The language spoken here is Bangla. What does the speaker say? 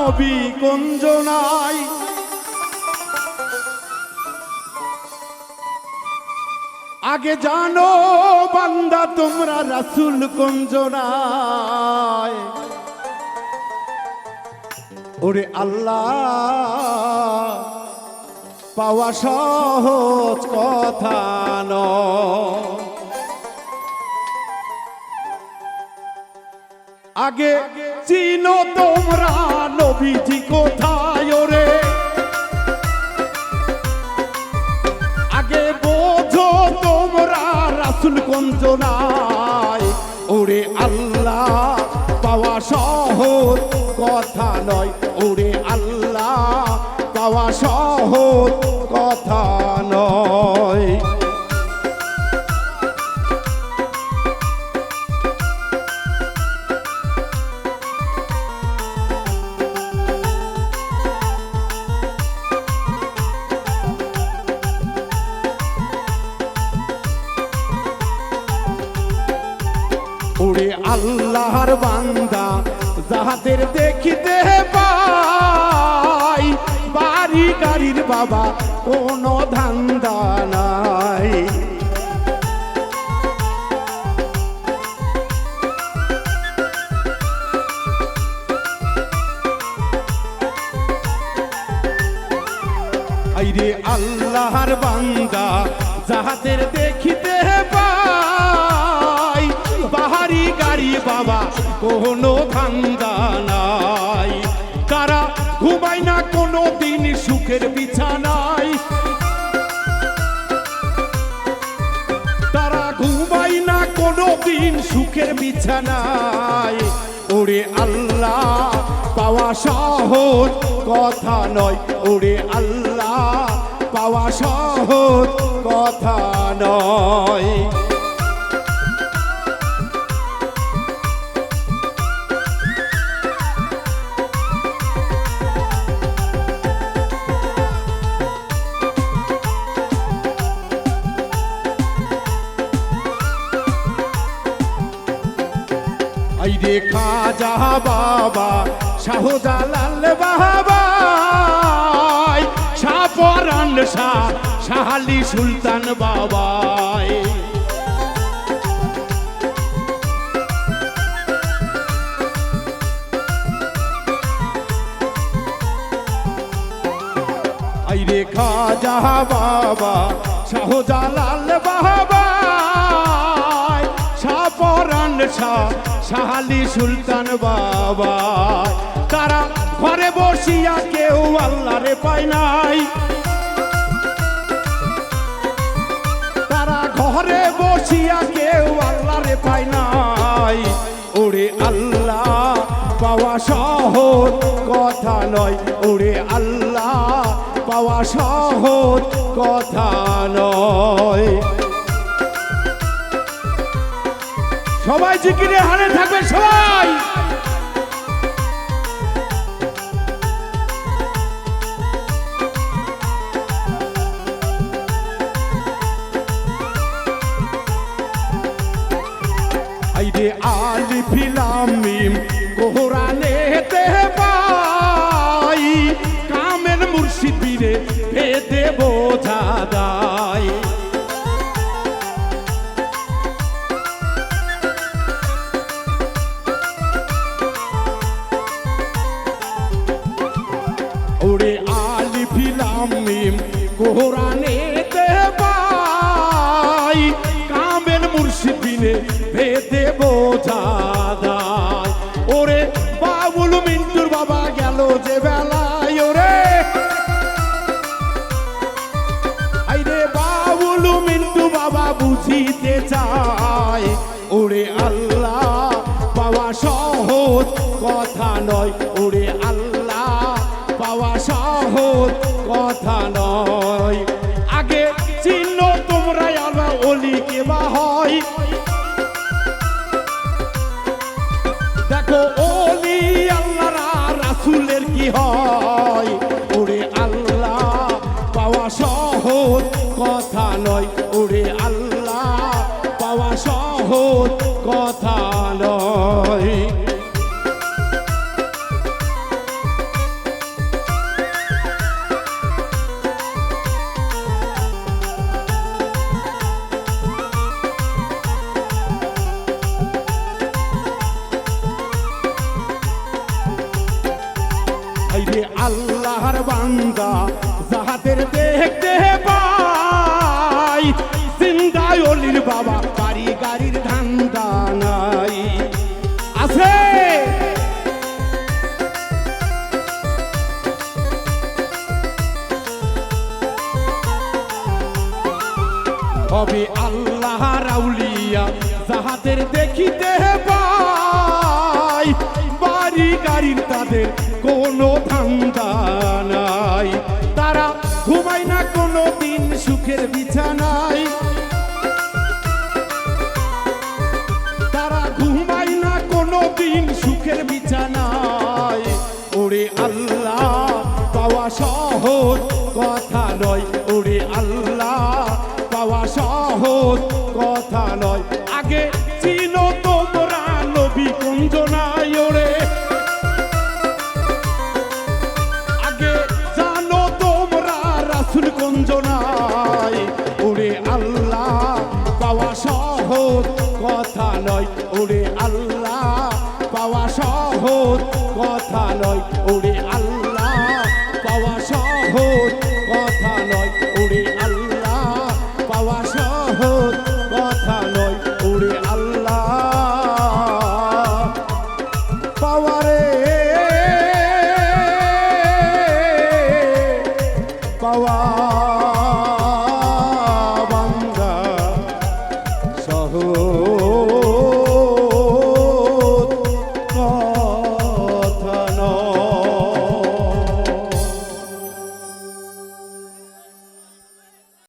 নবী কুঞ্জনায় আগে জানো বান্দা তোমরা রাসূল কুঞ্জনায় ওরে আল্লাহ পাওয়া সহজ কথা নয় আগে চিনো তোমরা নবীজি কোথায় ওরে আগে বোঝো তোমরা রাসূল কুঞ্জনায় ওরে আল্লাহ পাওয়া সহজ কথা নয় ওরে আল্লাহ পাওয়া সহজ কথা নয় ওরে আল্লাহর বান্দা যাহাদের দেখিতে পাই বাড়ি গাড়ির বাবা কোনো ধান্দা নাই আইরে আল্লাহর বান্দা যাহাদের দেখিতে পাই বাহারি গাড়ি বাবা কোনো ধান্দা নাই তারা ঘুমায় না কোনো দিন সুখের বিছানায় তারা ঘুমায় না কোনো দিন সুখের বিছানায় ওরে আল্লাহ পাওয়া সহজ কথা নয় ওরে আল্লাহ পাওয়া সহজ কথা নয় আইরে খাজা বাবা শাহজালাল বাবা শাহপরান শাহ শাহালি সুলতান বাবা আইরে খাজা বাবা শাহজালাল বাবা শাহপরান শাহ শাহালি সুলতান বাবা তারা ঘরে বসিয়া কেউ আল্লাহরে পায় নাই তারা ঘরে বসিয়া কেউ আল্লাহরে পায় নাই ওরে আল্লাহ পাওয়া সহজ কথা নয় ওরে আল্লাহ পাওয়া সহজ কথা নয় সবাই জিকিরে হারে থাকবে সবাই আইরে আলিফ লাম মিম কোরআনেতে পাই কামেল মুর্শিদ পীরে ভেদে বোঝা দায় ওরে আলিফ লাম মিম কোরআনেতে পাই কামেল মুর্শিদ পীরে ভেদে বোঝা দায় ওরে বাবুল মিন্টুর বাবা গেল যে বেলায় ওরে আইরে বাবুল মিন্টু বাবা বুঝিতে চায় ওরে আল্লাহ পাওয়া সহজ কথা নয় ওরে আল্লাহ পাওয়া সহজ কথা নয় আগে চিহ্ন তোমরা আল্লাহ ওলি কে বা হয় দেখো ওলি আল্লাহরা রাসূলের কি হয় ওরে আল্লাহ পাওয়া সহজ কথা নয় ওরে আল্লাহ পাওয়া সহজ কথা নয় আইরে আল্লাহর বান্দা যাহাদের দেখতে পাই জিন্দায় অলির বাবা বাড়ি গাড়ির ধান্দা নাই আছে হবে আল্লাহর আউলিয়া যাহাদের দেখিতে পাই বাড়ি গাড়ির তাদের কোনো ধান্দা নাই তারা ঘুমায় না কোনো দিন সুখের বিছানায় তারা ঘুমায় না কোনো দিন সুখের বিছানায় ওরে আল্লাহ পাওয়া সহজ কথা নয় ওরে আল্লাহ পাওয়া সহজ কথা নয় আগে চিনো তোমরা নবী কুঞ্জনায় ওরে আগে জানো তোমরা রাসূল কুঞ্জনায় ওরে আল্লাহ পাওয়া সহজ কথা নয় ওরে আল্লাহ পাওয়া সহজ কথা নয় ওরে